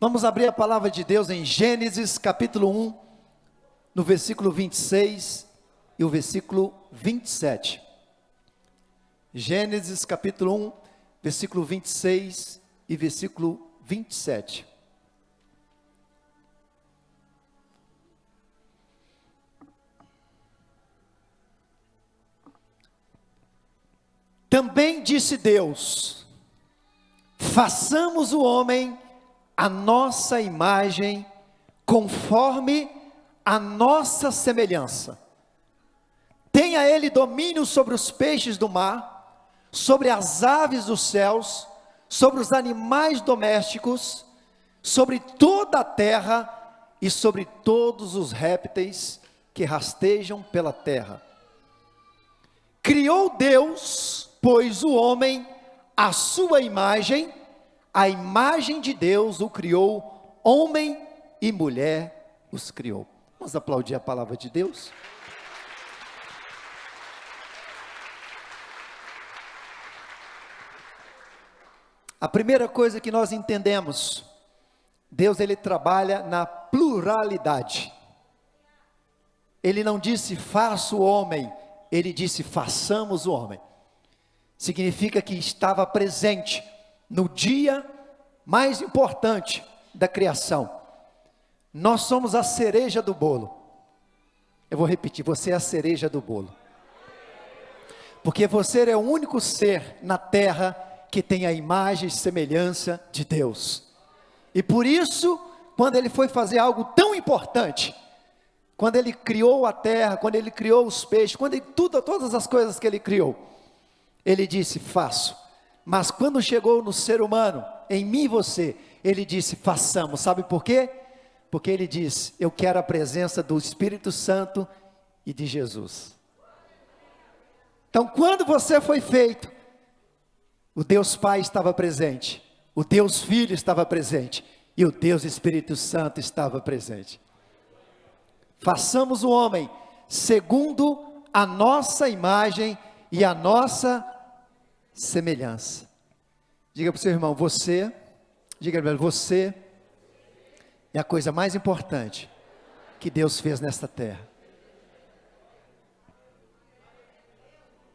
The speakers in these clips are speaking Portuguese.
Vamos abrir a palavra de Deus em Gênesis capítulo 1, no versículo 26 e o versículo 27. Gênesis capítulo 1, versículo 26 e versículo 27. Também disse Deus: façamos o homem a nossa imagem, conforme a nossa semelhança. Tenha ele domínio sobre os peixes do mar, sobre as aves dos céus, sobre os animais domésticos, sobre toda a terra e sobre todos os répteis que rastejam pela terra. Criou Deus, pois, o homem à sua imagem, a imagem de Deus o criou, homem e mulher os criou. Vamos aplaudir a palavra de Deus? A primeira coisa que nós entendemos, Deus ele trabalha na pluralidade. Ele não disse faça o homem, ele disse façamos o homem. Significa que estava presente no dia mais importante da criação. Nós somos a cereja do bolo. Eu vou repetir, você é a cereja do bolo. Porque você é o único ser na terra que tem a imagem e semelhança de Deus. E por isso, quando ele foi fazer algo tão importante, quando ele criou a terra, quando ele criou os peixes, todas as coisas que ele criou, ele disse, faço. Mas quando chegou no ser humano, em mim e você, ele disse, façamos. Sabe por quê? Porque ele disse, eu quero a presença do Espírito Santo e de Jesus. Então, quando você foi feito, o Deus Pai estava presente, o Deus Filho estava presente, e o Deus Espírito Santo estava presente. Façamos o homem segundo a nossa imagem e a nossa semelhança. Diga para o seu irmão, você é a coisa mais importante que Deus fez nesta terra.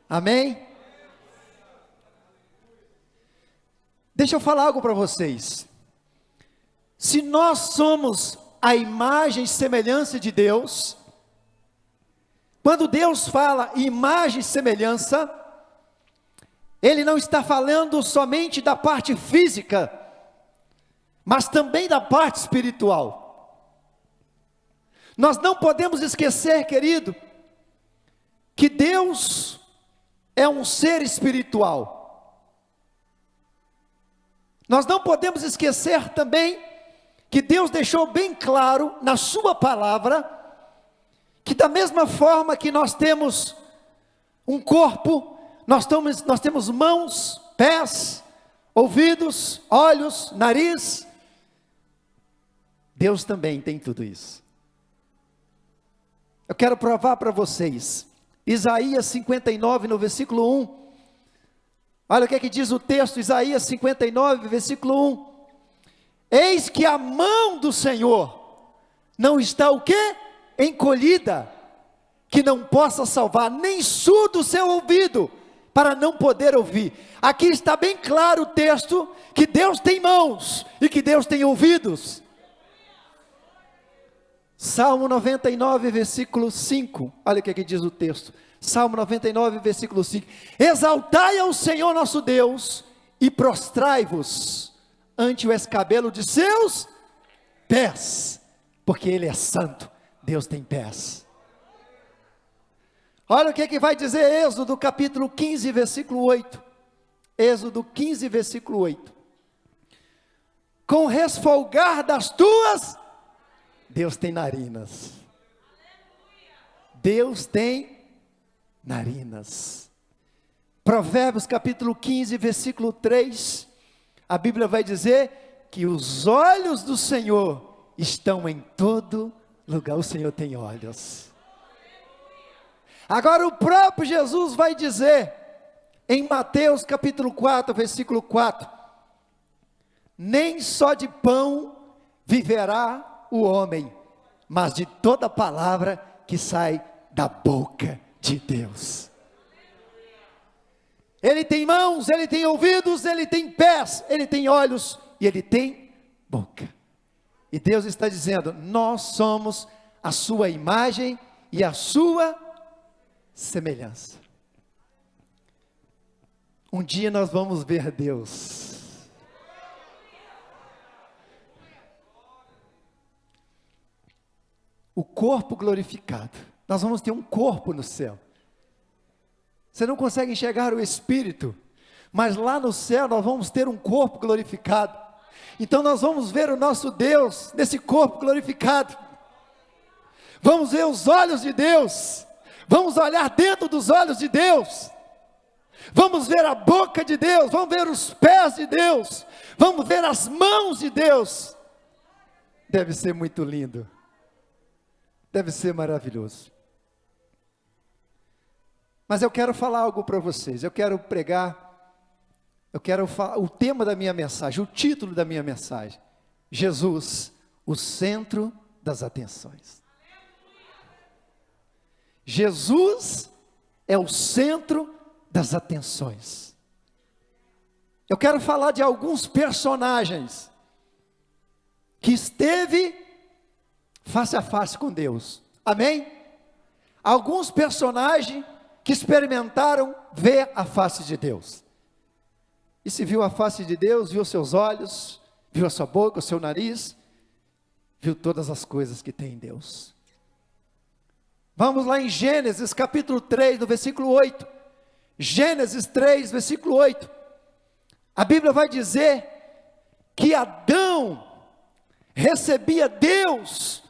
Amém? Deixa eu falar algo para vocês. Se nós somos a imagem e semelhança de Deus, quando Deus fala imagem e semelhança, Ele não está falando somente da parte física, mas também da parte espiritual. Nós não podemos esquecer, querido, que Deus é um ser espiritual. Nós não podemos esquecer também que Deus deixou bem claro na sua palavra, que da mesma forma que nós temos um corpo, nós temos mãos, pés, ouvidos, olhos, nariz. Deus também tem tudo isso. Eu quero provar para vocês. Isaías 59, no versículo 1. Olha o que é que diz o texto, Isaías 59, versículo 1. Eis que a mão do Senhor não está o quê? Encolhida, que não possa salvar, nem surdo o seu ouvido, para não poder ouvir. Aqui está bem claro o texto, que Deus tem mãos, e que Deus tem ouvidos. Salmo 99, versículo 5, olha o que diz o texto, Salmo 99, versículo 5, exaltai ao Senhor nosso Deus, e prostrai-vos ante o escabelo de seus pés, porque Ele é santo, Deus tem pés. Olha o que vai dizer Êxodo capítulo 15, versículo 8, Êxodo 15, versículo 8, com resfolgar das tuas, Deus tem narinas, Deus tem narinas. Provérbios capítulo 15, versículo 3, a Bíblia vai dizer que os olhos do Senhor estão em todo lugar, o Senhor tem olhos. Agora o próprio Jesus vai dizer, em Mateus capítulo 4, versículo 4, nem só de pão viverá o homem, mas de toda palavra que sai da boca de Deus. Ele tem mãos, ele tem ouvidos, ele tem pés, ele tem olhos e ele tem boca. E Deus está dizendo: nós somos a sua imagem e a sua semelhança. Um dia nós vamos ver Deus. O corpo glorificado. Nós vamos ter um corpo no céu. Você não consegue enxergar o Espírito, mas lá no céu nós vamos ter um corpo glorificado. Então nós vamos ver o nosso Deus nesse corpo glorificado. Vamos ver os olhos de Deus. Vamos olhar dentro dos olhos de Deus. Vamos ver a boca de Deus. Vamos ver os pés de Deus. Vamos ver as mãos de Deus. Deve ser muito lindo. Deve ser maravilhoso. Mas eu quero falar algo para vocês. Eu quero pregar. Eu quero falar o tema da minha mensagem, o título da minha mensagem: Jesus, o centro das atenções. Jesus é o centro das atenções. Eu quero falar de alguns personagens que esteve face a face com Deus. Amém? Alguns personagens que experimentaram ver a face de Deus. E se viu a face de Deus, viu seus olhos, viu a sua boca, o seu nariz, viu todas as coisas que tem em Deus. Vamos lá em Gênesis capítulo 3, no versículo 8. Gênesis 3, versículo 8. A Bíblia vai dizer que Adão recebia Deus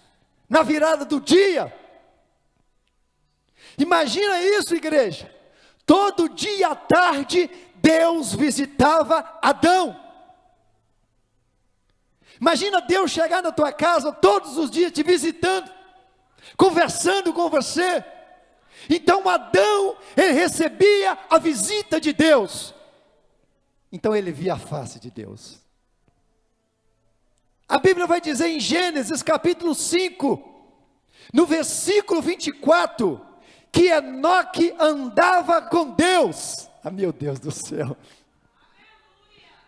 na virada do dia. Imagina isso, igreja. Todo dia à tarde, Deus visitava Adão. Imagina Deus chegar na tua casa todos os dias te visitando, conversando com você. Então Adão, ele recebia a visita de Deus. Então ele via a face de Deus. A Bíblia vai dizer em Gênesis capítulo 5, no versículo 24, que Enoque andava com Deus. Ah, meu Deus do céu.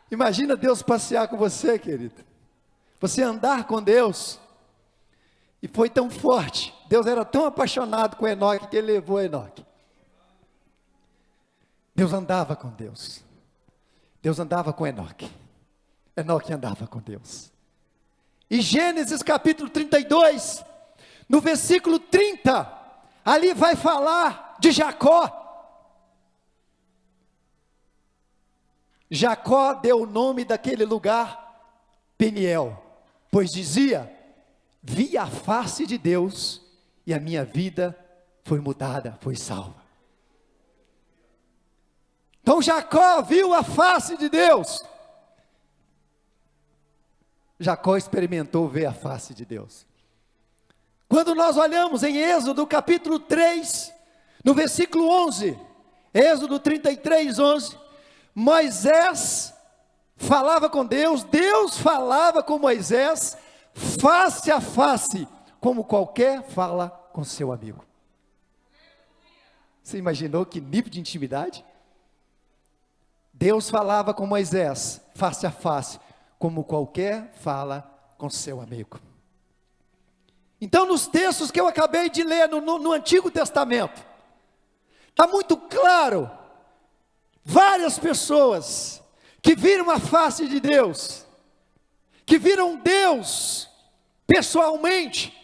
Imagina Deus passear com você, querido. Você andar com Deus. E foi tão forte. Deus era tão apaixonado com Enoque que ele levou Enoque. Deus andava com Deus. Deus andava com Enoque. Enoque andava com Deus. E Gênesis capítulo 32, no versículo 30, ali vai falar de Jacó. Jacó deu o nome daquele lugar Peniel, pois dizia: vi a face de Deus e a minha vida foi mudada, foi salva. Então Jacó viu a face de Deus. Jacó experimentou ver a face de Deus. Quando nós olhamos em Êxodo capítulo 3, no versículo 11, Êxodo 33, 11, Moisés falava com Deus, Deus falava com Moisés, face a face, como qualquer fala com seu amigo. Você imaginou que nível de intimidade? Deus falava com Moisés, face a face, como qualquer fala com seu amigo. Então, nos textos que eu acabei de ler no Antigo Testamento, está muito claro, várias pessoas que viram a face de Deus, que viram Deus pessoalmente.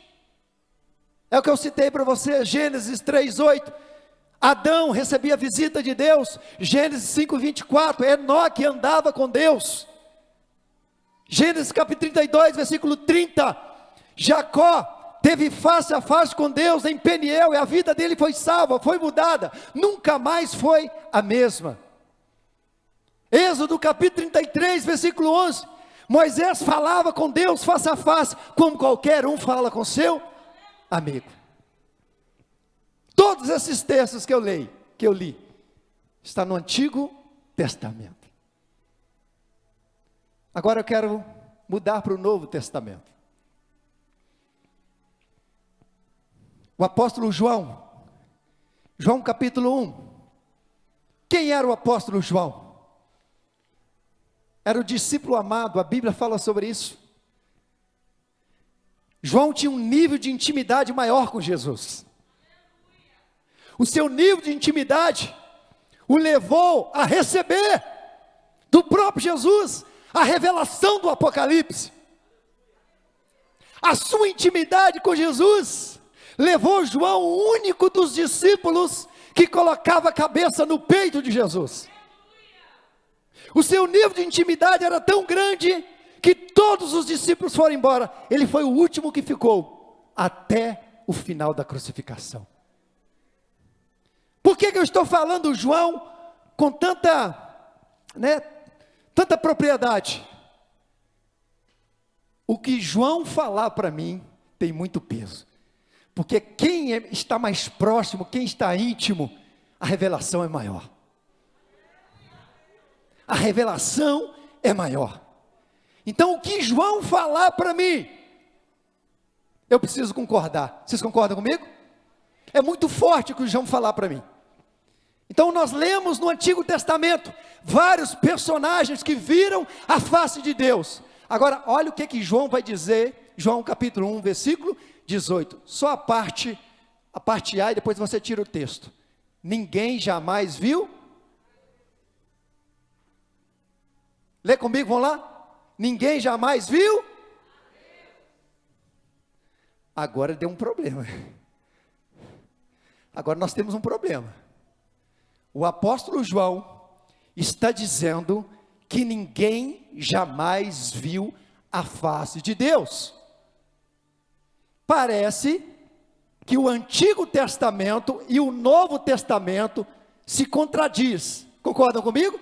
É o que eu citei para você, Gênesis 3:8. Adão recebia a visita de Deus. Gênesis 5:24, Enoque andava com Deus. Gênesis capítulo 32, versículo 30, Jacó teve face a face com Deus em Peniel, e a vida dele foi salva, foi mudada, nunca mais foi a mesma. Êxodo capítulo 33, versículo 11, Moisés falava com Deus face a face, como qualquer um fala com seu amigo. Todos esses textos que eu li, está no Antigo Testamento. Agora eu quero mudar para o Novo Testamento. O apóstolo João, João capítulo 1. Quem era o apóstolo João? Era o discípulo amado, a Bíblia fala sobre isso. João tinha um nível de intimidade maior com Jesus. O seu nível de intimidade o levou a receber do próprio Jesus a revelação do Apocalipse. A sua intimidade com Jesus levou João, o único dos discípulos que colocava a cabeça no peito de Jesus. O seu nível de intimidade era tão grande que todos os discípulos foram embora. Ele foi o último que ficou até o final da crucificação. Por que eu estou falando João com tanta propriedade? O que João falar para mim tem muito peso. Porque quem está mais próximo, quem está íntimo, a revelação é maior. A revelação é maior. Então o que João falar para mim, eu preciso concordar. Vocês concordam comigo? É muito forte o que João falar para mim. Então nós lemos no Antigo Testamento vários personagens que viram a face de Deus. Agora olha o que João vai dizer, João capítulo 1, versículo 18, só a parte A e depois você tira o texto. Ninguém jamais viu. Lê comigo, vamos lá? Ninguém jamais viu. Agora deu um problema. Agora nós temos um problema. O apóstolo João está dizendo que ninguém jamais viu a face de Deus. Parece que o Antigo Testamento e o Novo Testamento se contradiz. Concordam comigo?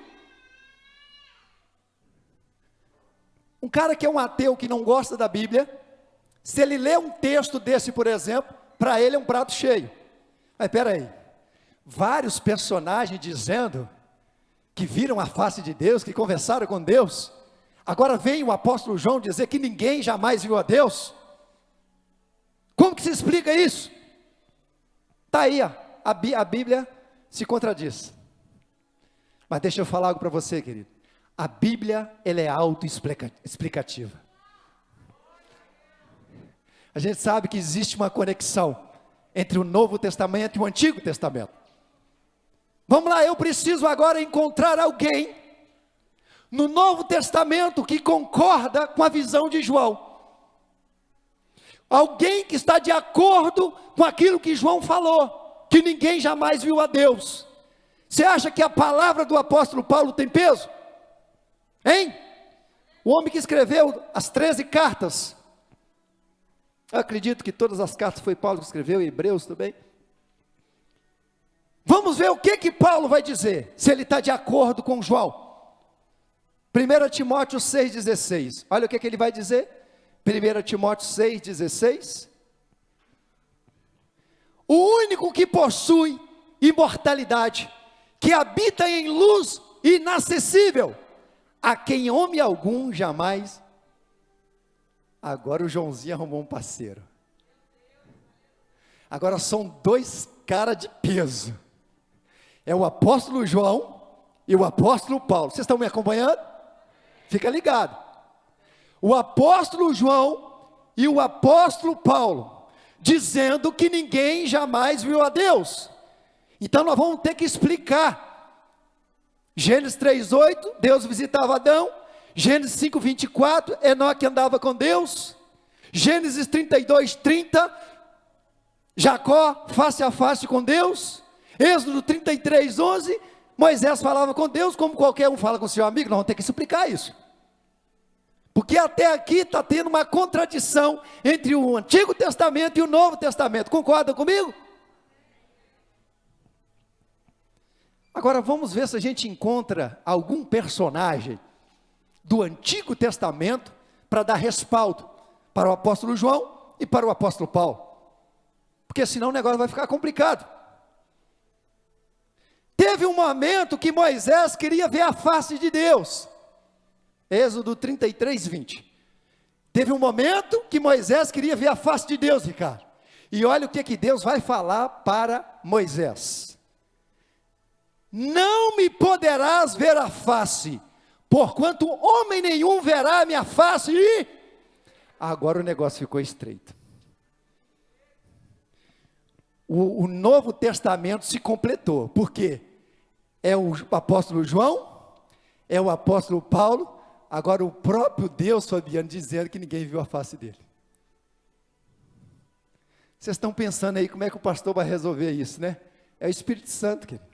Um cara que é um ateu, que não gosta da Bíblia, se ele lê um texto desse, por exemplo, para ele é um prato cheio. Mas espera aí, vários personagens dizendo que viram a face de Deus, que conversaram com Deus, agora vem o apóstolo João dizer que ninguém jamais viu a Deus. Como que se explica isso? Está aí, a Bíblia se contradiz. Mas deixa eu falar algo para você, querido. A Bíblia, ela é autoexplicativa. A gente sabe que existe uma conexão entre o Novo Testamento e o Antigo Testamento. Vamos lá, eu preciso agora encontrar alguém no Novo Testamento que concorda com a visão de João. Alguém que está de acordo com aquilo que João falou, que ninguém jamais viu a Deus. Você acha que a palavra do apóstolo Paulo tem peso? Hein? O homem que escreveu as 13 cartas. Eu acredito que todas as cartas foi Paulo que escreveu, e Hebreus também. Vamos ver o que Paulo vai dizer, se ele está de acordo com João. 1 Timóteo 6,16. Olha o que ele vai dizer. 1 Timóteo 6,16. O único que possui imortalidade, que habita em luz inacessível, a quem homem algum jamais. Agora o Joãozinho arrumou um parceiro. Agora são dois caras de peso. É o apóstolo João e o apóstolo Paulo. Vocês estão me acompanhando? Fica ligado. O apóstolo João e o apóstolo Paulo, dizendo que ninguém jamais viu a Deus. Então nós vamos ter que explicar. Gênesis 3:8, Deus visitava Adão. Gênesis 5:24, Enoque andava com Deus. Gênesis 32:30, Jacó face a face com Deus. Êxodo 33:11, Moisés falava com Deus como qualquer um fala com seu amigo. Nós vamos ter que explicar isso. Porque até aqui está tendo uma contradição entre o Antigo Testamento e o Novo Testamento. Concordam comigo? Agora vamos ver se a gente encontra algum personagem do Antigo Testamento para dar respaldo para o apóstolo João e para o apóstolo Paulo. Porque senão o negócio vai ficar complicado. Teve um momento que Moisés queria ver a face de Deus. Êxodo 33:20. Teve um momento que Moisés queria ver a face de Deus, Ricardo. E olha o que Deus vai falar para Moisés: não me poderás ver a face, porquanto homem nenhum verá a minha face. E agora o negócio ficou estreito. O Novo Testamento se completou. Por quê? É o apóstolo João, é o apóstolo Paulo, agora o próprio Deus, Fabiano, dizendo que ninguém viu a face dele. Vocês estão pensando aí como é que o pastor vai resolver isso, né? É o Espírito Santo, querido.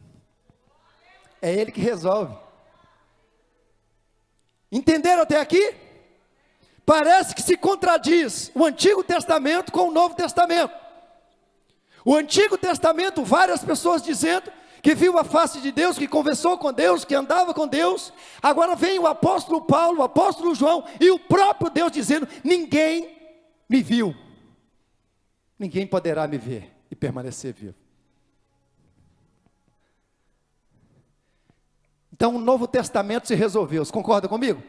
É ele que resolve. Entenderam até aqui? Parece que se contradiz o Antigo Testamento com o Novo Testamento. O Antigo Testamento, várias pessoas dizendo que viu a face de Deus, que conversou com Deus, que andava com Deus. Agora vem o apóstolo Paulo, o apóstolo João e o próprio Deus dizendo: ninguém me viu, ninguém poderá me ver e permanecer vivo. Então o Novo Testamento se resolveu. Você concorda comigo?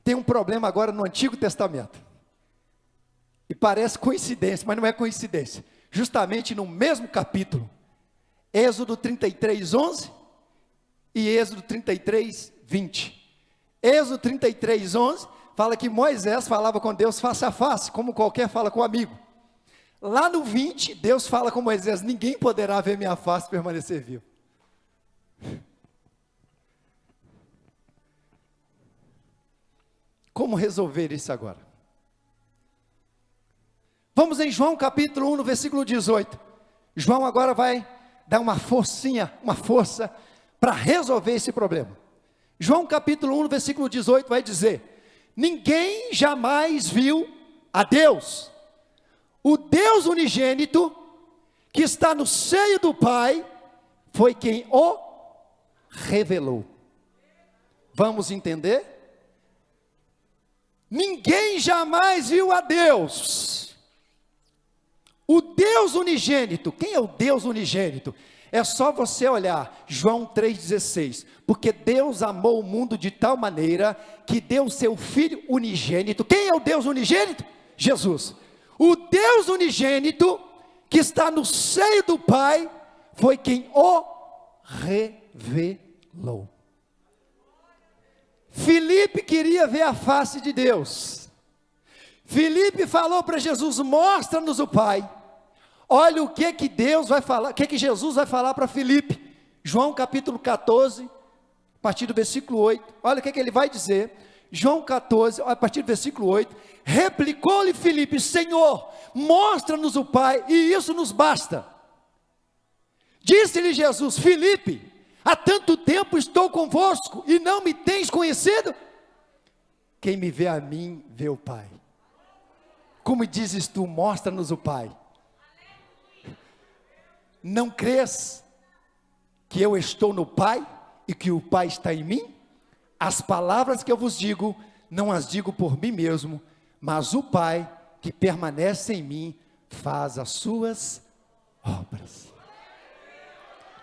Tem um problema agora no Antigo Testamento. E parece coincidência, mas não é coincidência. Justamente no mesmo capítulo, Êxodo 33, 11 e Êxodo 33, 20. Êxodo 33, 11 fala que Moisés falava com Deus face a face, como qualquer fala com um amigo. Lá no 20, Deus fala com Moisés: ninguém poderá ver minha face e permanecer vivo. Como resolver isso agora? Vamos em João capítulo 1, no versículo 18. João agora vai dar uma força para resolver esse problema. João capítulo 1, no versículo 18 vai dizer: ninguém jamais viu a Deus. O Deus unigênito, que está no seio do Pai, foi quem o revelou. Vamos entender? Ninguém jamais viu a Deus. O Deus unigênito. Quem é o Deus unigênito? É só você olhar João 3,16. Porque Deus amou o mundo de tal maneira que deu o seu Filho unigênito. Quem é o Deus unigênito? Jesus. O Deus unigênito, que está no seio do Pai, foi quem o revelou. Filipe queria ver a face de Deus. Filipe falou para Jesus: mostra-nos o Pai. Olha o que Deus vai falar, o que Jesus vai falar para Filipe. João capítulo 14, a partir do versículo 8. Olha o que ele vai dizer. João 14, a partir do versículo 8. Replicou-lhe Filipe: Senhor, mostra-nos o Pai, e isso nos basta. Disse-lhe Jesus: Filipe, há tanto tempo estou convosco, e não me tens conhecido? Quem me vê a mim, vê o Pai. Como dizes tu, mostra-nos o Pai. Não crês que eu estou no Pai, e que o Pai está em mim? As palavras que eu vos digo, não as digo por mim mesmo, mas o Pai que permanece em mim, faz as suas obras.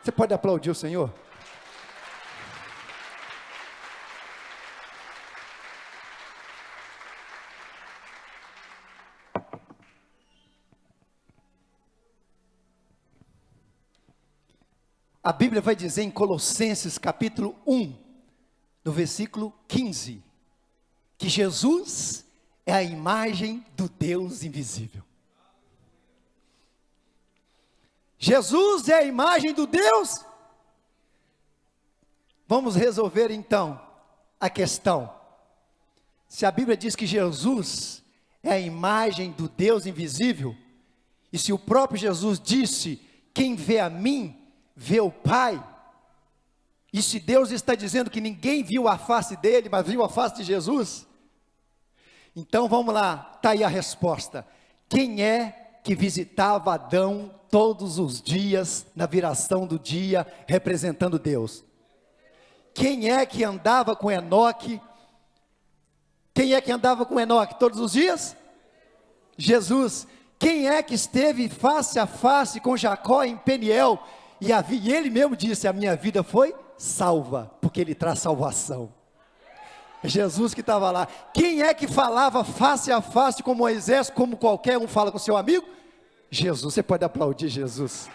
Você pode aplaudir o Senhor? A Bíblia vai dizer em Colossenses capítulo 1, no versículo 15, que Jesus é a imagem do Deus invisível. Jesus é a imagem do Deus. Vamos resolver então a questão. Se a Bíblia diz que Jesus é a imagem do Deus invisível, e se o próprio Jesus disse: quem vê a mim, vê o Pai, e se Deus está dizendo que ninguém viu a face dele, mas viu a face de Jesus, então vamos lá, está aí a resposta. Quem é que visitava Adão todos os dias, na viração do dia, representando Deus? Quem é que andava com Enoque? Quem é que andava com Enoque todos os dias? Jesus. Quem é que esteve face a face com Jacó em Peniel? E ele mesmo disse: a minha vida foi salva, porque ele traz salvação. Jesus que estava lá. Quem é que falava face a face com Moisés, como qualquer um fala com seu amigo? Jesus, você pode aplaudir Jesus.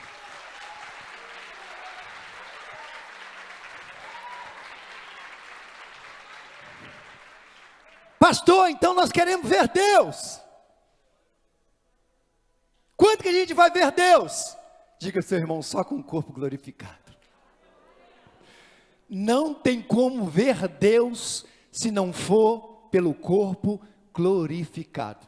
Pastor, então nós queremos ver Deus. Quando que a gente vai ver Deus? Diga ao seu irmão, só com o corpo glorificado. Não tem como ver Deus se não for pelo corpo glorificado.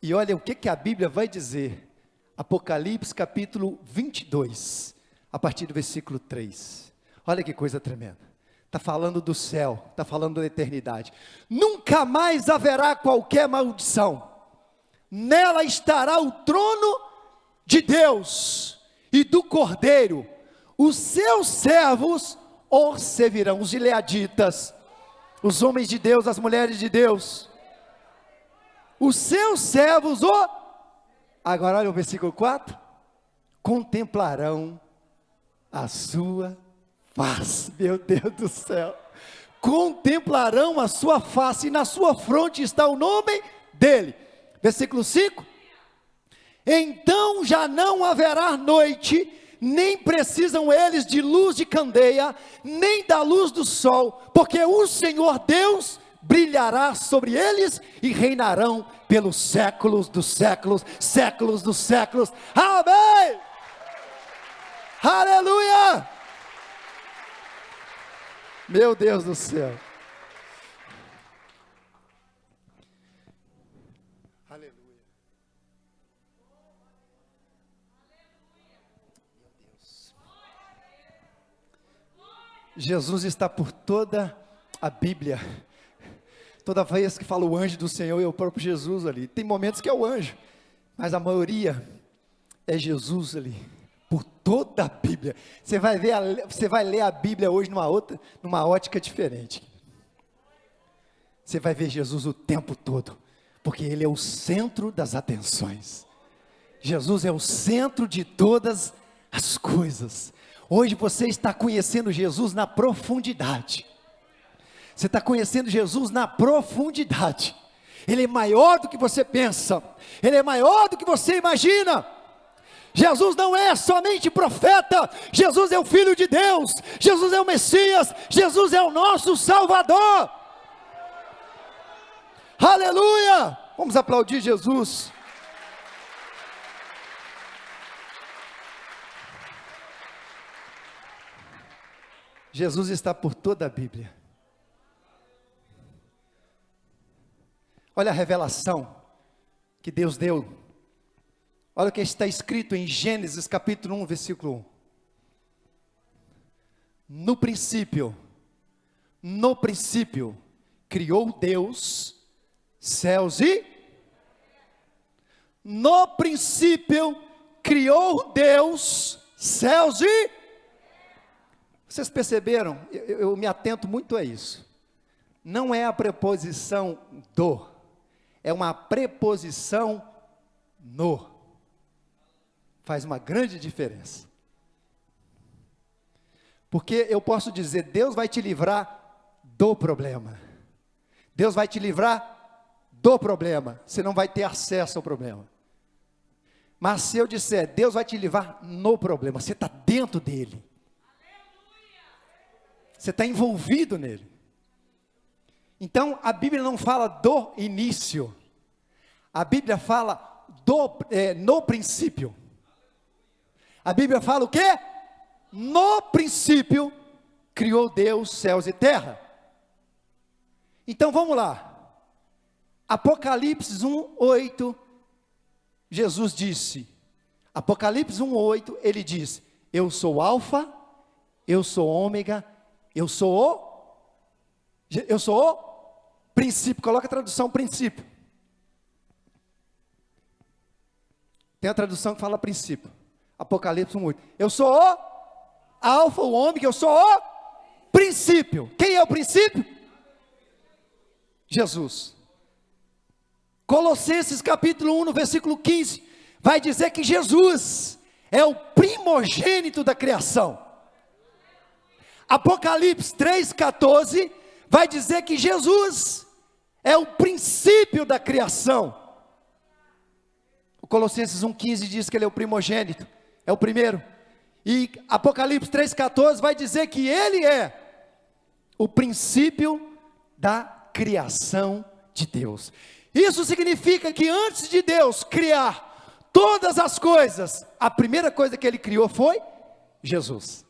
E olha o que a Bíblia vai dizer. Apocalipse capítulo 22, a partir do versículo 3. Olha que coisa tremenda. Está falando do céu, está falando da eternidade. Nunca mais haverá qualquer maldição. Nela estará o trono de Deus e do Cordeiro. Os seus servos os servirão, os gileaditas, os homens de Deus, as mulheres de Deus. Os seus servos agora olha o versículo 4. Contemplarão a sua face. Meu Deus do céu. Contemplarão a sua face e na sua fronte está o nome dele. Versículo 5. Então já não haverá noite, nem precisam eles de luz de candeia, nem da luz do sol, porque o Senhor Deus brilhará sobre eles e reinarão pelos séculos dos séculos, séculos dos séculos. Amém! Aleluia! Meu Deus do céu. Aleluia. Meu Deus. Jesus está por toda a Bíblia. Toda vez que fala o anjo do Senhor, é o próprio Jesus ali. Tem momentos que é o anjo, mas a maioria é Jesus ali. Por toda a Bíblia. Você vai ler a Bíblia hoje numa ótica diferente. Você vai ver Jesus o tempo todo, porque Ele é o centro das atenções. Jesus é o centro de todas as coisas. Hoje você está conhecendo Jesus na profundidade. Você está conhecendo Jesus na profundidade. Ele é maior do que você pensa. Ele é maior do que você imagina. Jesus não é somente profeta, Jesus é o Filho de Deus, Jesus é o Messias, Jesus é o nosso Salvador. Aleluia! Vamos aplaudir Jesus. Jesus está por toda a Bíblia. Olha a revelação que Deus deu. Olha o que está escrito em Gênesis capítulo 1, versículo 1. No princípio, criou Deus céus e... No princípio, criou Deus céus e... Vocês perceberam? Eu me atento muito a isso. Não é a preposição do, é uma preposição no. Faz uma grande diferença. Porque eu posso dizer, Deus vai te livrar do problema. Deus vai te livrar do problema. Você não vai ter acesso ao problema. Mas se eu disser, Deus vai te livrar no problema, você está dentro dele. Você está envolvido nele. Então, a Bíblia não fala do início. A Bíblia fala no princípio. A Bíblia fala o quê? No princípio, criou Deus céus e terra. Então vamos lá. Apocalipse 1:8, Jesus disse. Apocalipse 1:8, ele diz: eu sou o alfa, eu sou o ômega, eu sou o princípio. Coloca a tradução princípio. Tem a tradução que fala princípio. Apocalipse 1:8. Eu sou o alfa, o ômega, eu sou o princípio. Quem é o princípio? Jesus. Colossenses capítulo 1, no versículo 15, vai dizer que Jesus é o primogênito da criação. Apocalipse 3:14 vai dizer que Jesus é o princípio da criação. Colossenses 1,15 diz que ele é o primogênito, é o primeiro. E Apocalipse 3,14 vai dizer que ele é o princípio da criação de Deus. Isso significa que antes de Deus criar todas as coisas, a primeira coisa que ele criou foi Jesus.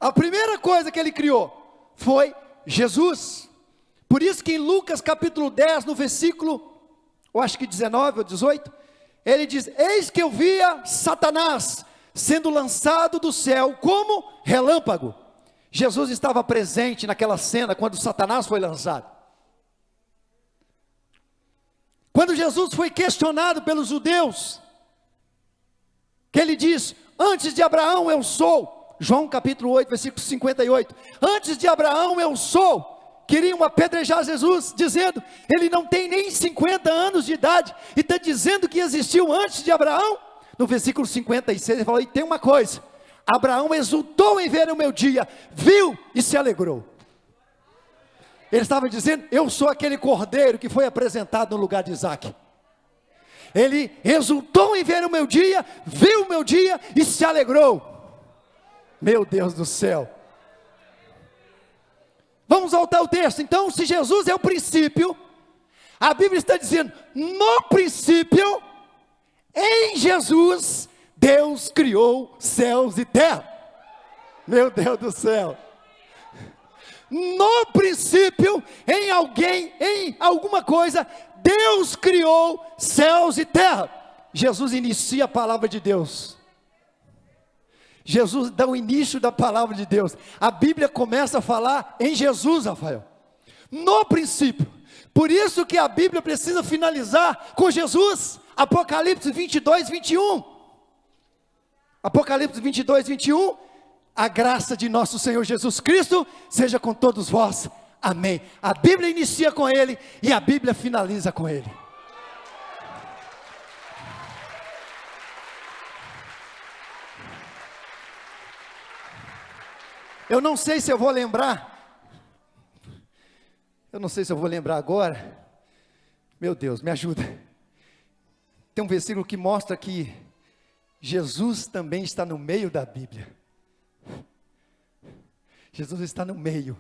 A primeira coisa que ele criou foi Jesus. Por isso que em Lucas capítulo 10, no versículo, eu acho que 19 ou 18, ele diz: eis que eu via Satanás sendo lançado do céu como relâmpago. Jesus estava presente naquela cena quando Satanás foi lançado. Quando Jesus foi questionado pelos judeus, que ele diz: antes de Abraão eu sou. João capítulo 8, versículo 58. Antes de Abraão eu sou. Queriam apedrejar Jesus, dizendo: ele não tem nem 50 anos de idade, e está dizendo que existiu antes de Abraão. No versículo 56 ele falou: e tem uma coisa, Abraão exultou em ver o meu dia, viu e se alegrou. Ele estava dizendo: eu sou aquele cordeiro que foi apresentado no lugar de Isaac. Ele exultou em ver o meu dia, viu o meu dia e se alegrou. Meu Deus do céu. Vamos voltar ao texto. Então, se Jesus é o princípio, a Bíblia está dizendo: no princípio, em Jesus, Deus criou céus e terra. Meu Deus do céu. No princípio, em alguém, em alguma coisa, Deus criou céus e terra. Jesus inicia a palavra de Deus. Jesus dá o início da palavra de Deus. A Bíblia começa a falar em Jesus, Rafael. No princípio. Por isso que a Bíblia precisa finalizar com Jesus. Apocalipse 22, 21. Apocalipse 22, 21. A graça de nosso Senhor Jesus Cristo seja com todos vós. Amém. A Bíblia inicia com Ele e a Bíblia finaliza com Ele. Eu não sei se eu vou lembrar. Eu não sei se eu vou lembrar agora. Meu Deus, me ajuda. Tem um versículo que mostra que Jesus também está no meio da Bíblia. Jesus está no meio.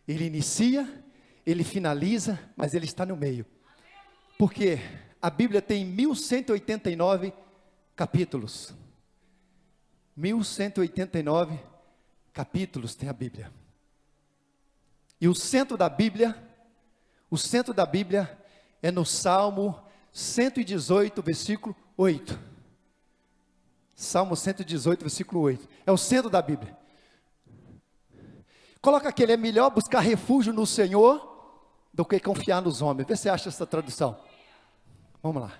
Ele inicia, ele finaliza, mas ele está no meio. Porque a Bíblia tem 1189 capítulos. 1189 capítulos tem a Bíblia. E o centro da Bíblia é no Salmo 118, versículo 8. Salmo 118, versículo 8. É o centro da Bíblia. Coloca aqui: é melhor buscar refúgio no Senhor do que confiar nos homens. Vê se você acha essa tradução. Vamos lá.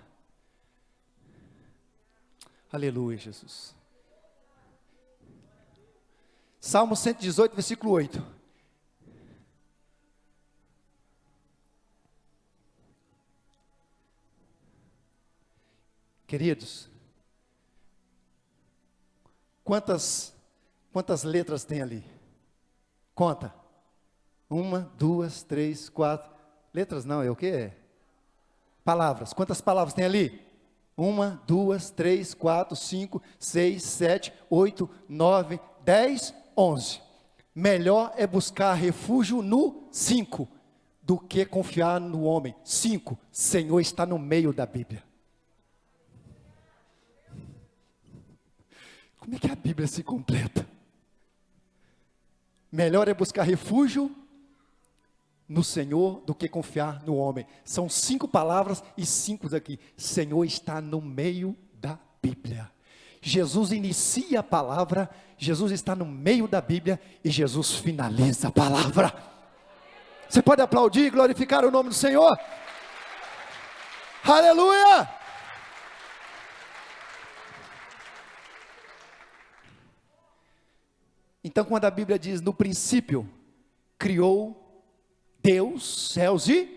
Aleluia, Jesus. Salmo 118, versículo 8. Queridos, quantas letras tem ali? Conta. 1, 2, 3, 4. Letras não, é o que? Palavras. Quantas palavras tem ali? 1, 2, 3, 4, 5, 6, 7, 8, 9, 10, 11. Melhor é buscar refúgio no 5 do que confiar no homem. 5. Senhor está no meio da Bíblia. Como é que a Bíblia se completa? Melhor é buscar refúgio no Senhor do que confiar no homem. São 5 palavras e 5 aqui. Senhor está no meio da Bíblia. Jesus inicia a palavra, Jesus está no meio da Bíblia e Jesus finaliza a palavra. Você pode aplaudir e glorificar o nome do Senhor? Aleluia! Então, quando a Bíblia diz: no princípio criou Deus céus e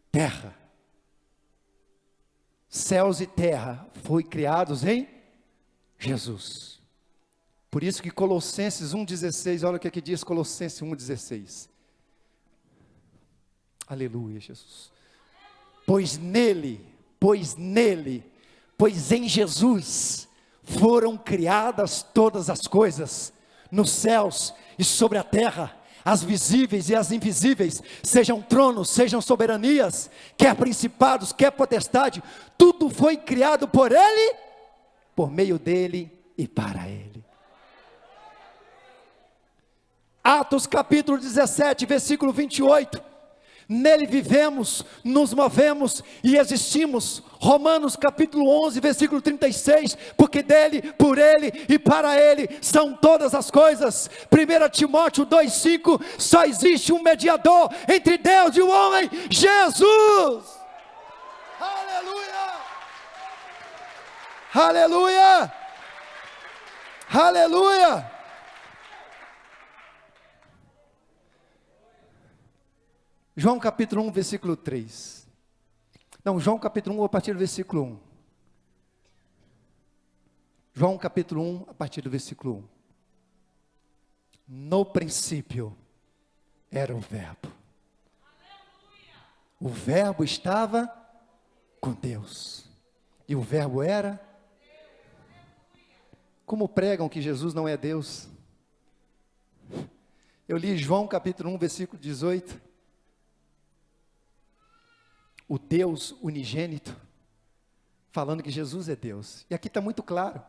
terra. Céus e terra foi criados em Jesus. Por isso que Colossenses 1,16, olha o que aqui diz Colossenses 1,16. Aleluia, Jesus. Pois nele pois em Jesus foram criadas todas as coisas, nos céus e sobre a terra, as visíveis e as invisíveis, sejam tronos, sejam soberanias, quer principados, quer potestade, tudo foi criado por Ele, por meio dEle e para Ele. Atos capítulo 17, versículo 28, nele vivemos, nos movemos e existimos. Romanos capítulo 11, versículo 36, porque dele, por ele e para ele são todas as coisas. 1 Timóteo 2,5, só existe um mediador entre Deus e o homem, Jesus. Aleluia, aleluia, aleluia. João capítulo 1, versículo 3. Não, João capítulo 1, a partir do versículo 1. João capítulo 1, a partir do versículo 1. No princípio era o Verbo. O Verbo estava com Deus. E o Verbo era? Como pregam que Jesus não é Deus? Eu li João capítulo 1, versículo 18. O Deus unigênito, falando que Jesus é Deus. E aqui está muito claro.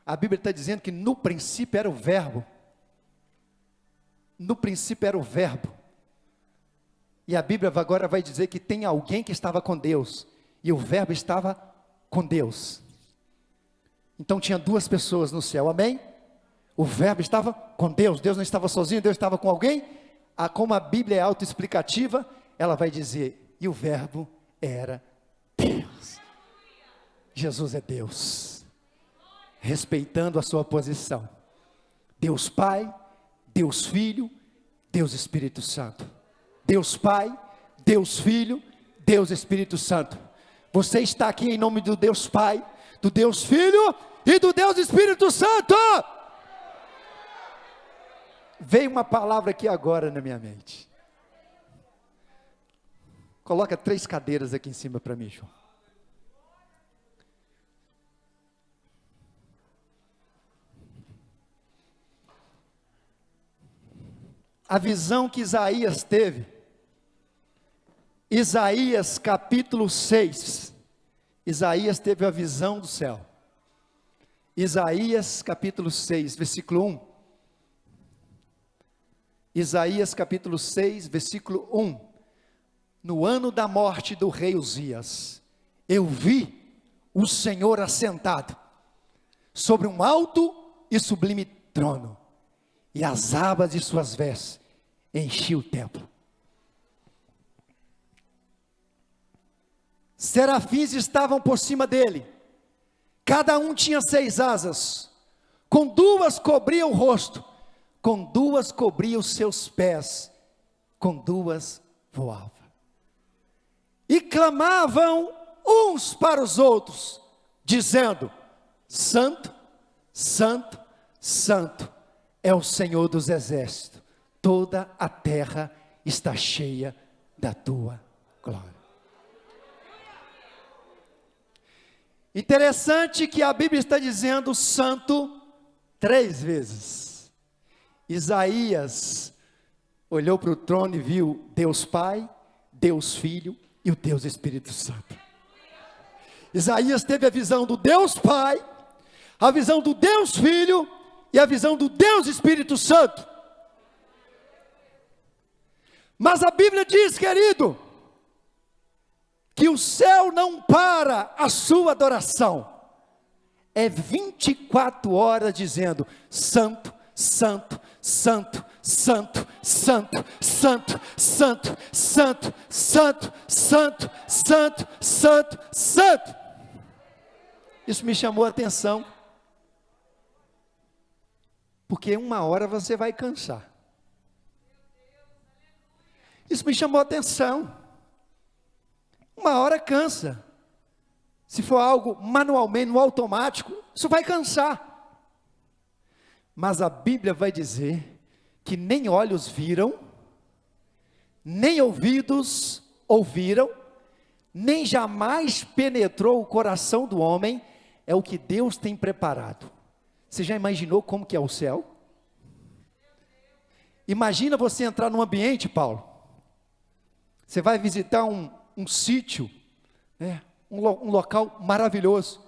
A Bíblia está dizendo que no princípio era o Verbo. No princípio era o Verbo. E a Bíblia agora vai dizer que tem alguém que estava com Deus. E o Verbo estava com Deus. Então tinha duas pessoas no céu, amém? O Verbo estava com Deus. Deus não estava sozinho, Deus estava com alguém. Como a Bíblia é autoexplicativa, ela vai dizer, e o Verbo era Deus. Jesus é Deus, respeitando a sua posição. Deus Pai, Deus Filho, Deus Espírito Santo. Deus Pai, Deus Filho, Deus Espírito Santo. Você está aqui em nome do Deus Pai, do Deus Filho e do Deus Espírito Santo. Veio uma palavra aqui agora na minha mente. Coloca 3 cadeiras aqui em cima para mim, João. A visão que Isaías teve. Isaías capítulo 6. Isaías teve a visão do céu. Isaías capítulo 6, versículo 1. Isaías capítulo 6, versículo 1. No ano da morte do rei Uzias, eu vi o Senhor assentado sobre um alto e sublime trono, e as abas de suas vestes enchiam o templo. Serafins estavam por cima dele, cada um tinha 6 asas, com 2 cobria o rosto, com 2 cobria os seus pés, com 2 voava. E clamavam uns para os outros, dizendo, Santo, Santo, Santo é o Senhor dos exércitos, toda a terra está cheia da tua glória. Interessante que a Bíblia está dizendo santo 3 vezes. Isaías olhou para o trono e viu Deus Pai, Deus Filho e o Deus Espírito Santo. Isaías teve a visão do Deus Pai, a visão do Deus Filho e a visão do Deus Espírito Santo. Mas a Bíblia diz, querido, que o céu não para a sua adoração. É 24 horas dizendo, Santo, Santo, Santo, Santo, Santo, Santo, Santo, Santo, Santo, Santo, Santo, Santo, Santo. Isso me chamou a atenção, porque uma hora você vai cansar. Isso me chamou a atenção. Uma hora cansa. Se for algo manualmente, no automático, isso vai cansar. Mas a Bíblia vai dizer que nem olhos viram, nem ouvidos ouviram, nem jamais penetrou o coração do homem, é o que Deus tem preparado. Você já imaginou como que é o céu? Imagina você entrar num ambiente, Paulo, você vai visitar um sítio, né? Um local maravilhoso,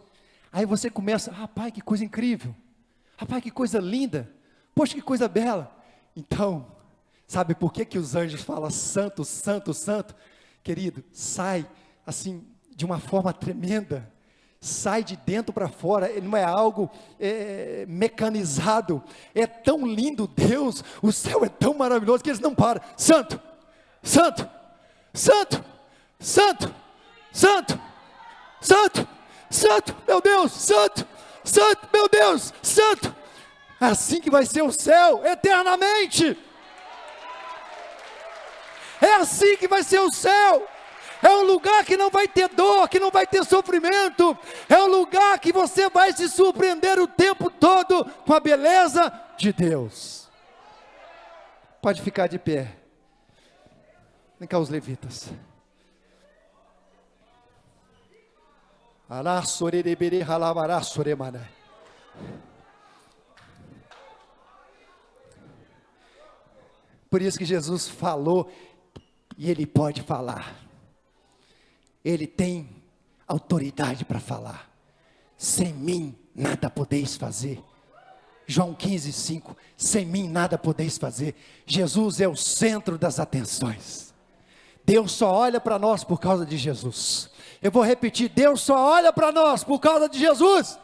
aí você começa, rapaz, que coisa incrível, rapaz, que coisa linda, poxa, que coisa bela. Então, sabe por que os anjos falam santo, santo, santo? Querido, sai assim, de uma forma tremenda, sai de dentro para fora, não é algo mecanizado, é tão lindo Deus, o céu é tão maravilhoso que eles não param, santo, santo, santo, santo, santo, santo, santo, meu Deus, santo, santo, meu Deus, santo. É assim que vai ser o céu, eternamente. É assim que vai ser o céu. É um lugar que não vai ter dor, que não vai ter sofrimento. É um lugar que você vai se surpreender o tempo todo com a beleza de Deus. Pode ficar de pé. Vem cá os levitas. Por isso que Jesus falou, e Ele pode falar. Ele tem autoridade para falar. Sem mim nada podeis fazer. João 15:5. Sem mim nada podeis fazer. Jesus é o centro das atenções. Deus só olha para nós por causa de Jesus. Eu vou repetir, Deus só olha para nós por causa de Jesus.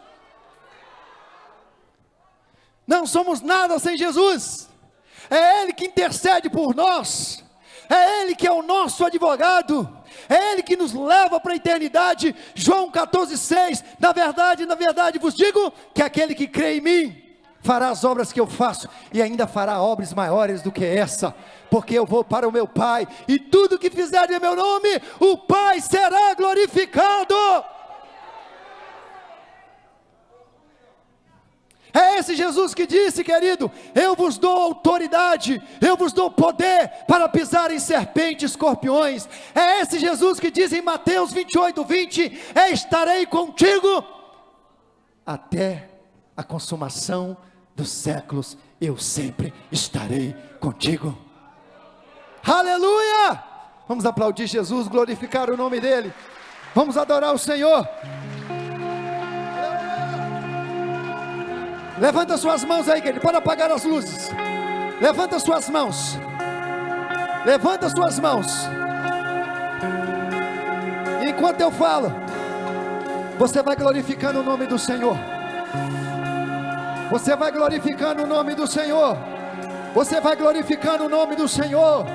Não somos nada sem Jesus. É Ele que intercede por nós. É Ele que é o nosso advogado. É Ele que nos leva para a eternidade. João 14:6. Na verdade vos digo que aquele que crê em mim fará as obras que eu faço, e ainda fará obras maiores do que essa, porque eu vou para o meu Pai, e tudo que fizer em meu nome, o Pai será glorificado. É esse Jesus que disse, querido, eu vos dou autoridade, eu vos dou poder para pisar em serpentes, escorpiões. É esse Jesus que diz em Mateus 28:20, estarei contigo até a consumação dos séculos, eu sempre estarei contigo. Aleluia! Vamos aplaudir Jesus, glorificar o nome dEle, vamos adorar o Senhor. Levanta suas mãos aí, querido, pode apagar as luzes. Levanta suas mãos. Levanta suas mãos. E enquanto eu falo, você vai glorificando o nome do Senhor. Você vai glorificando o nome do Senhor. Você vai glorificando o nome do Senhor.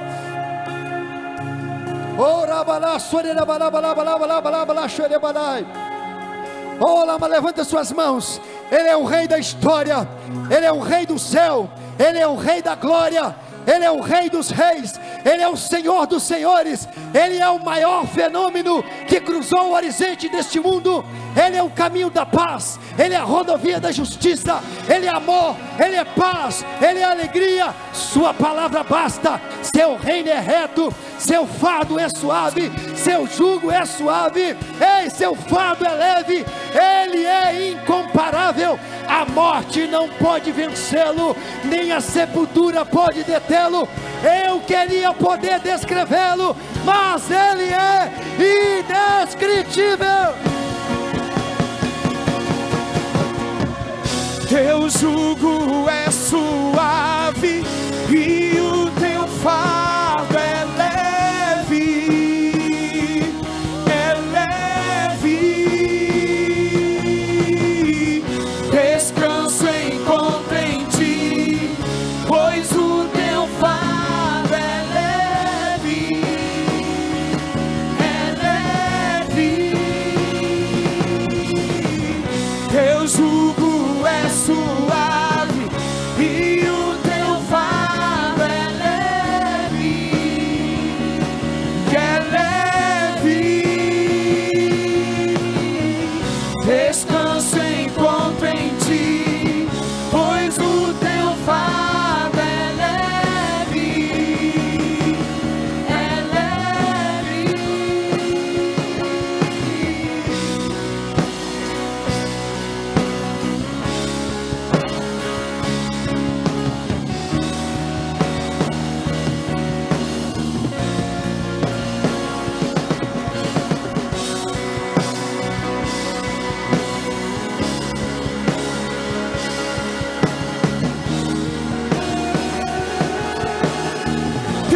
Levanta suas mãos. Ele é o Rei da história, Ele é o Rei do céu, Ele é o Rei da glória, Ele é o Rei dos reis, Ele é o Senhor dos senhores, Ele é o maior fenômeno que cruzou o horizonte deste mundo. Ele é o caminho da paz, Ele é a rodovia da justiça, Ele é amor, Ele é paz, Ele é alegria. Sua palavra basta, seu reino é reto, seu fardo é suave, seu jugo é suave, ei, seu fardo é leve, Ele é incomparável. A morte não pode vencê-lo, nem a sepultura pode detê-lo. Eu queria poder descrevê-lo, mas Ele é indescritível. Teu jugo é suave e o teu fardo é leve, é leve. Descanso encontro em ti, pois o teu fardo é leve, é leve. Teu jugo é suave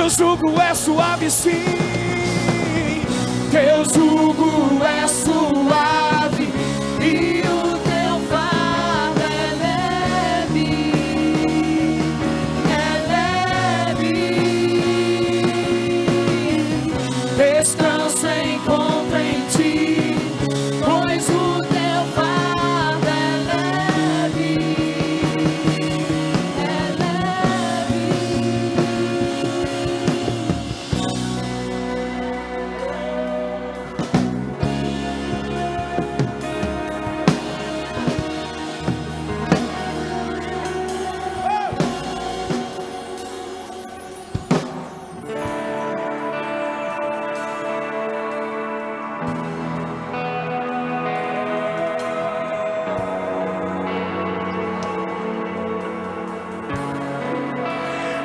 teu jugo é suave, sim. Teu jugo é suave e o teu fardo é leve. É leve. Descanso encontro em ti, pois o teu fardo é leve. É leve.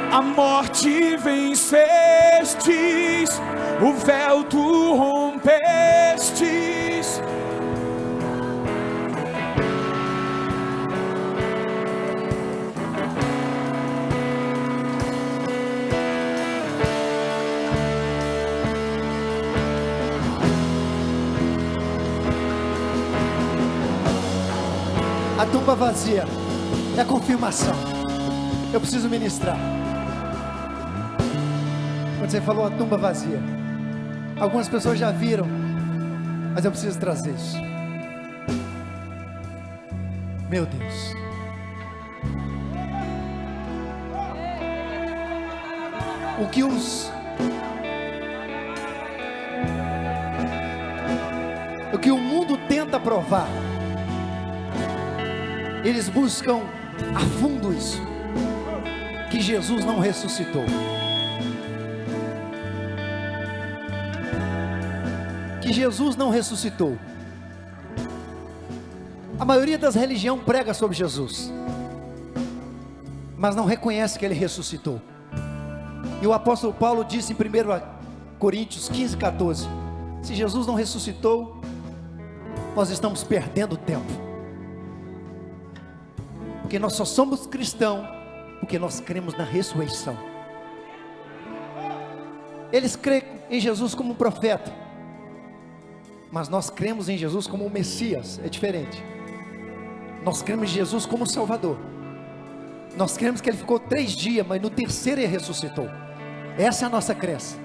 A morte vencestes, o véu tu rompestes. A tumba vazia é a confirmação. Eu preciso ministrar. Quando você falou a tumba vazia, algumas pessoas já viram, mas eu preciso trazer isso. Meu Deus. O que o mundo tenta provar, eles buscam a fundo isso, que Jesus não ressuscitou. Que Jesus não ressuscitou. A maioria das religiões prega sobre Jesus, mas não reconhece que Ele ressuscitou. E o apóstolo Paulo disse em 1 Coríntios 15:14: se Jesus não ressuscitou, nós estamos perdendo tempo, porque nós só somos cristãos porque nós cremos na ressurreição. Eles creem em Jesus como um profeta, mas nós cremos em Jesus como o Messias. É diferente. Nós cremos em Jesus como o Salvador. Nós cremos que Ele ficou 3 dias, mas no terceiro Ele ressuscitou. Essa é a nossa crença.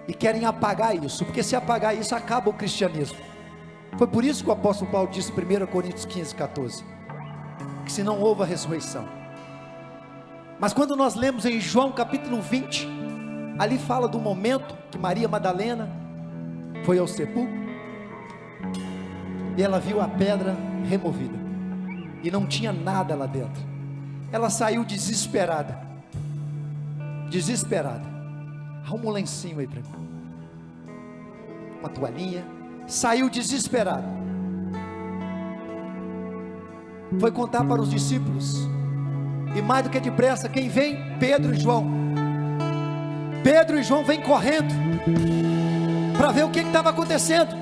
E querem apagar isso, porque se apagar isso, acaba o cristianismo. Foi por isso que o apóstolo Paulo disse em 1 Coríntios 15:14, que se não houve a ressurreição. Mas quando nós lemos em João capítulo 20, ali fala do momento que Maria Madalena foi ao sepulcro, e ela viu a pedra removida, e não tinha nada lá dentro. Ela saiu desesperada, arruma um lencinho aí para mim, uma toalhinha. Saiu desesperada, foi contar para os discípulos, e mais do que depressa, quem vem? Pedro e João. Pedro e João vêm correndo para ver o que estava acontecendo.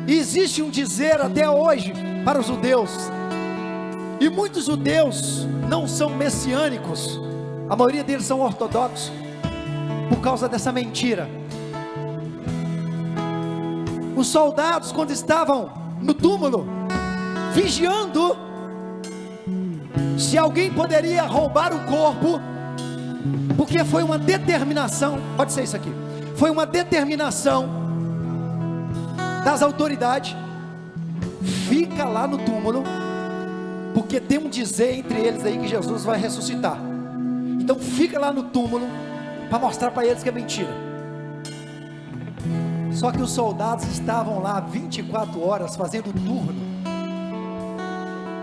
Existe um dizer até hoje para os judeus, e muitos judeus não são messiânicos, a maioria deles são ortodoxos, por causa dessa mentira. Os soldados, quando estavam no túmulo, vigiando se alguém poderia roubar o corpo, porque foi uma determinação, pode ser isso aqui, foi uma determinação das autoridades: fica lá no túmulo, porque tem um dizer entre eles aí que Jesus vai ressuscitar. Então fica lá no túmulo, para mostrar para eles que é mentira. Só que os soldados estavam lá 24 horas fazendo turno,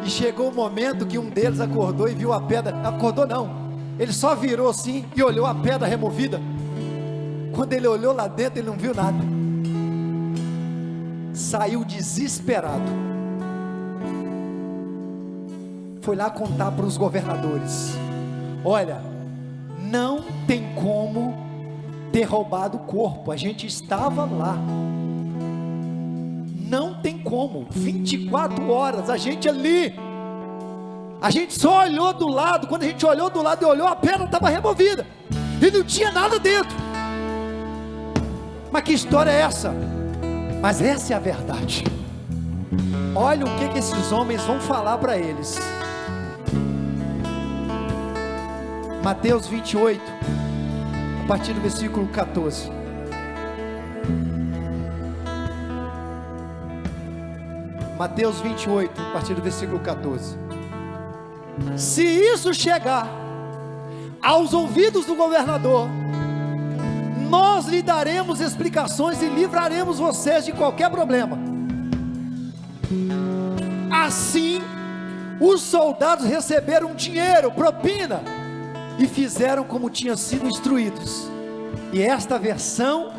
e chegou o momento que um deles acordou e viu a pedra. Acordou não, ele só virou assim e olhou a pedra removida. Quando ele olhou lá dentro, ele não viu nada. Saiu desesperado, foi lá contar para os governadores: olha, não tem como ter roubado o corpo, a gente estava lá. Não tem como, 24 horas, a gente ali. A gente só olhou do lado, quando a gente olhou do lado e olhou, a pedra estava removida, e não tinha nada dentro. Mas que história é essa? Mas essa é a verdade. Olha o que esses homens vão falar para eles. Mateus 28, a partir do versículo 14. Mateus 28, a partir do versículo 14. Se isso chegar aos ouvidos do governador, nós lhe daremos explicações e livraremos vocês de qualquer problema. Assim, os soldados receberam dinheiro, propina, e fizeram como tinham sido instruídos. E esta versão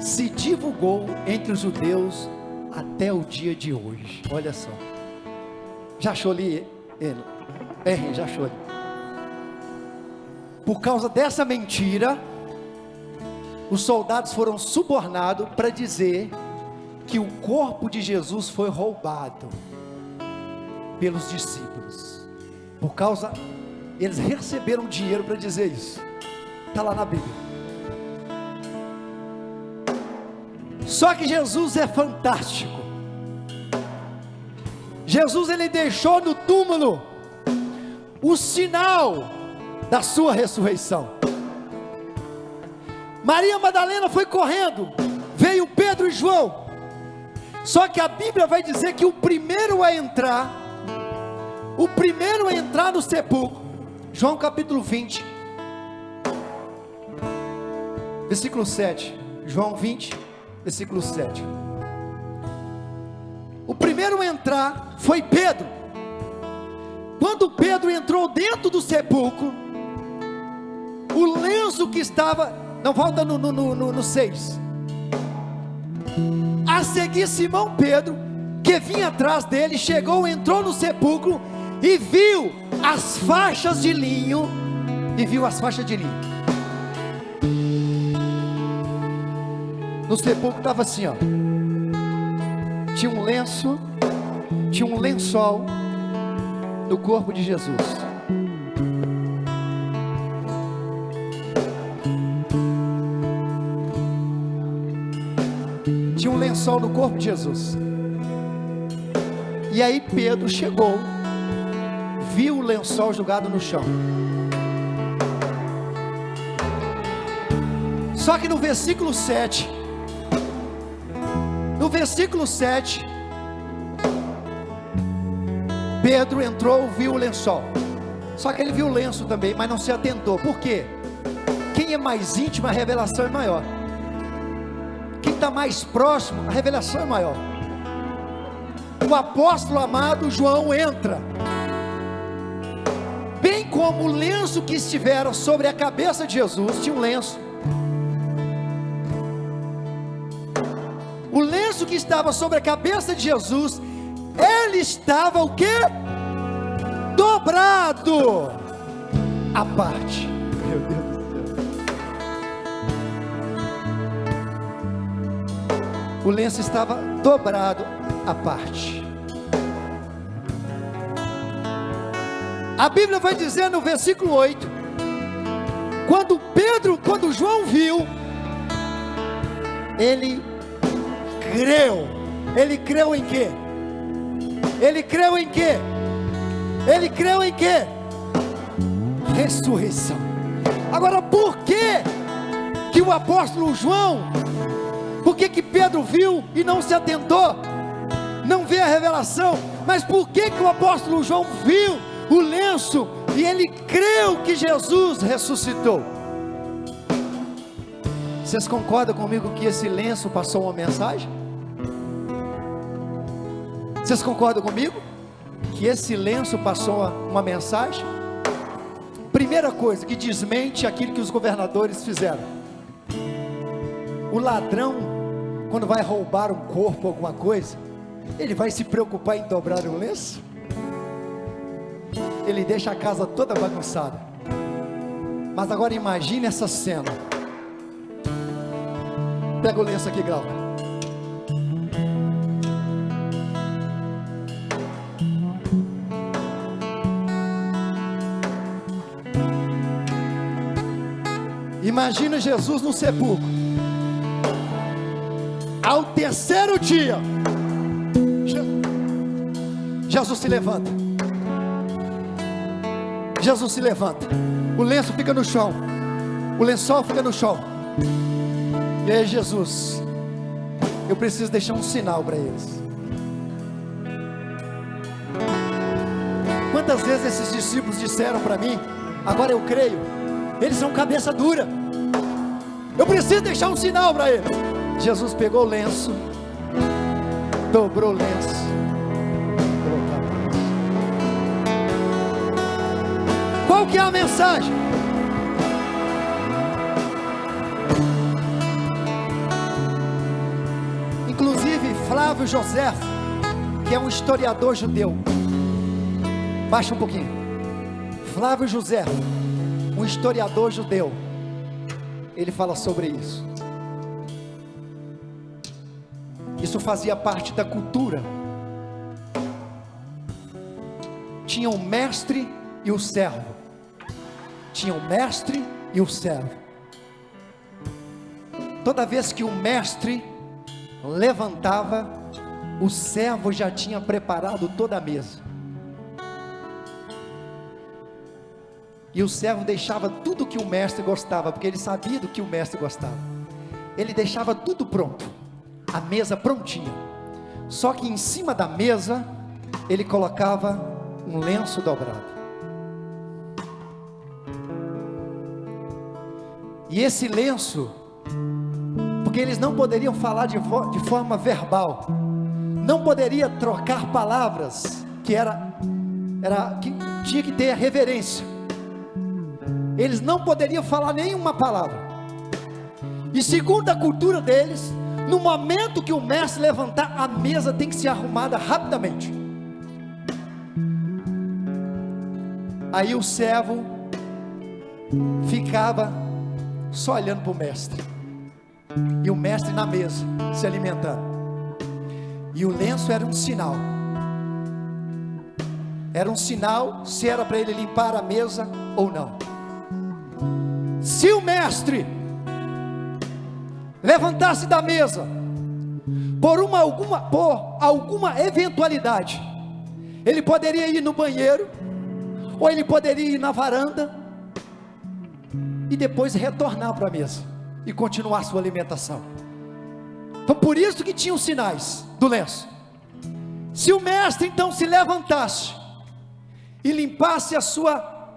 se divulgou entre os judeus até o dia de hoje. Olha só. Já achou ali ele? Já achou ali. Por causa dessa mentira, os soldados foram subornados para dizer que o corpo de Jesus foi roubado pelos discípulos. Por causa, eles receberam dinheiro para dizer isso. Está lá na Bíblia. Só que Jesus é fantástico. Jesus, ele deixou no túmulo o sinal da sua ressurreição. Maria Madalena foi correndo, veio Pedro e João. Só que a Bíblia vai dizer que o primeiro a entrar no sepulcro, João capítulo 20, versículo 7, João 20, versículo 7. O primeiro a entrar foi Pedro. Quando Pedro entrou dentro do sepulcro, o lenço que estava, não, volta no 6. A seguir, Simão Pedro, que vinha atrás dele, chegou, entrou no sepulcro e viu as faixas de linho. No sepulcro estava assim, ó. Tinha um lençol no corpo de Jesus. Tinha um lençol no corpo de Jesus. E aí Pedro chegou, viu o lençol jogado no chão. Só que no versículo 7, Pedro entrou, viu o lençol. Só que ele viu o lenço também, mas não se atentou. Por quê? Quem é mais íntimo, a revelação é maior. Quem está mais próximo, a revelação é maior. O apóstolo amado João entra, bem como o lenço que estivera sobre a cabeça de Jesus. Tinha um lenço. O lenço que estava sobre a cabeça de Jesus, ele estava o quê? Dobrado à parte. Meu Deus do céu. O lenço estava dobrado à parte. A Bíblia vai dizer no versículo 8, quando João viu, ele creu. Ele creu em quê? Ele creu em quê? Ele creu em quê? Ressurreição. Agora, por que o apóstolo João, por que Pedro viu e não se atentou? Não vê a revelação, mas por que o apóstolo João viu o lenço e ele creu que Jesus ressuscitou? Vocês concordam comigo que esse lenço passou uma mensagem? Vocês concordam comigo que esse lenço passou uma mensagem? Primeira coisa que desmente aquilo que os governadores fizeram. O ladrão, quando vai roubar um corpo, alguma coisa, ele vai se preocupar em dobrar o lenço? Ele deixa a casa toda bagunçada. Mas agora imagine essa cena. Pega o lenço aqui, Glauca. Imagina Jesus no sepulcro. Ao terceiro dia, Jesus se levanta. Jesus se levanta. O lenço fica no chão. O lençol fica no chão. E aí, Jesus, eu preciso deixar um sinal para eles. Quantas vezes esses discípulos disseram para mim: agora eu creio, eles são cabeça dura, eu preciso deixar um sinal para eles. Jesus pegou o lenço, dobrou o lenço, qual que é a mensagem? Inclusive Flávio Joséfo, que é um historiador judeu, baixa um pouquinho, Flávio Joséfo, um historiador judeu, ele fala sobre isso. Isso fazia parte da cultura. Tinha o mestre e o servo. Tinha o mestre e o servo. Toda vez que o mestre levantava, o servo já tinha preparado toda a mesa. E o servo deixava tudo que o mestre gostava, porque ele sabia do que o mestre gostava. Ele deixava tudo pronto, a mesa prontinha. Só que em cima da mesa, ele colocava um lenço dobrado. E esse lenço, porque eles não poderiam falar de forma verbal, não poderia trocar palavras, que tinha que ter a reverência. Eles não poderiam falar nenhuma palavra. E segundo a cultura deles, no momento que o mestre levantar, a mesa tem que ser arrumada rapidamente. Aí o servo ficava só olhando para o mestre, e o mestre na mesa, se alimentando. E o lenço era um sinal. Era um sinal se era para ele limpar a mesa ou não. Se o mestre levantasse da mesa por alguma eventualidade, ele poderia ir no banheiro, ou ele poderia ir na varanda e depois retornar para a mesa e continuar sua alimentação. Então por isso que tinham sinais do lenço. Se o mestre então se levantasse e limpasse a sua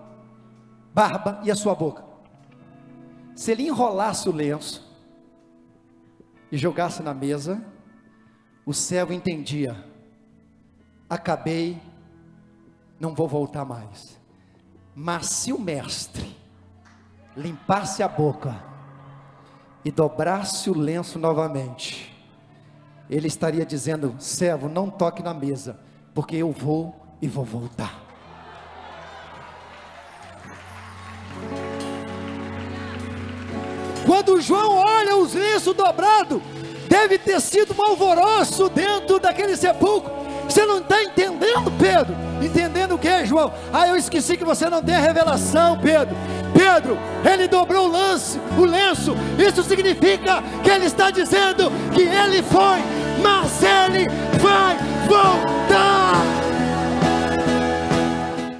barba e a sua boca, se ele enrolasse o lenço e jogasse na mesa, o servo entendia: acabei, não vou voltar mais. Mas se o mestre limpasse a boca e dobrasse o lenço novamente, ele estaria dizendo: servo, não toque na mesa, porque eu vou e vou voltar. Quando João olha os lenços dobrados, deve ter sido um alvoroço dentro daquele sepulcro. Você não está entendendo, Pedro? Entendendo o que, João? Eu esqueci que você não tem a revelação, Pedro. Pedro, ele dobrou o lenço. Isso significa que ele está dizendo que ele foi, mas ele vai voltar.